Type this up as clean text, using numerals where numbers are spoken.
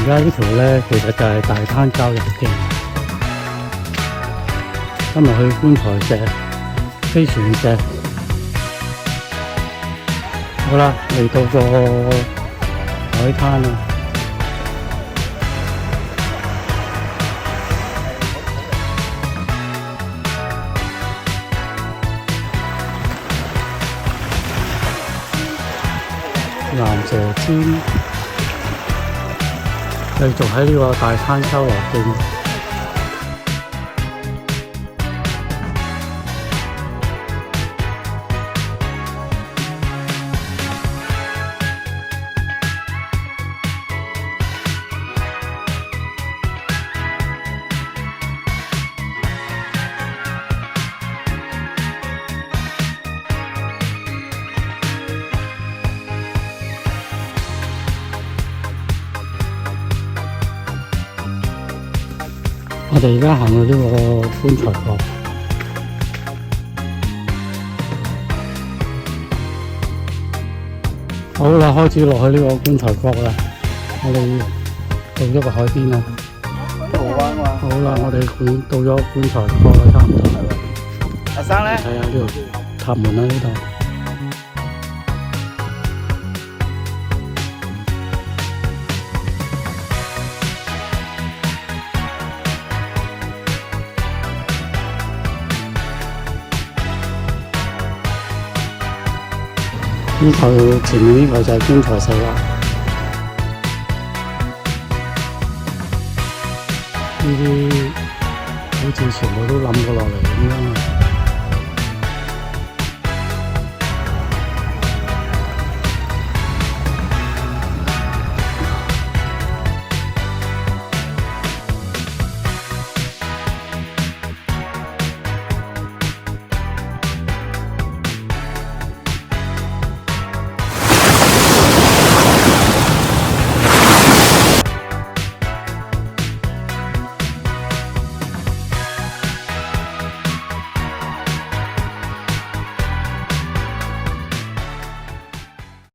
而家呢條咧，其實就係大灘郊遊徑。今日去觀財石、飛船石。好啦，嚟到個海灘啦。蚺蛇尖，繼續喺呢個大灘郊遊徑。我哋而家行到呢個棺材角，好啦，開始落去呢個棺材角啦。我哋到咗個海邊啦。好啦，我哋到咗棺材角啦，差唔多。阿生咧，睇下呢度塔門啦，呢度。呢頭前面呢個就係棺材石啦，呢啲好似全部都冧過落嚟咁樣。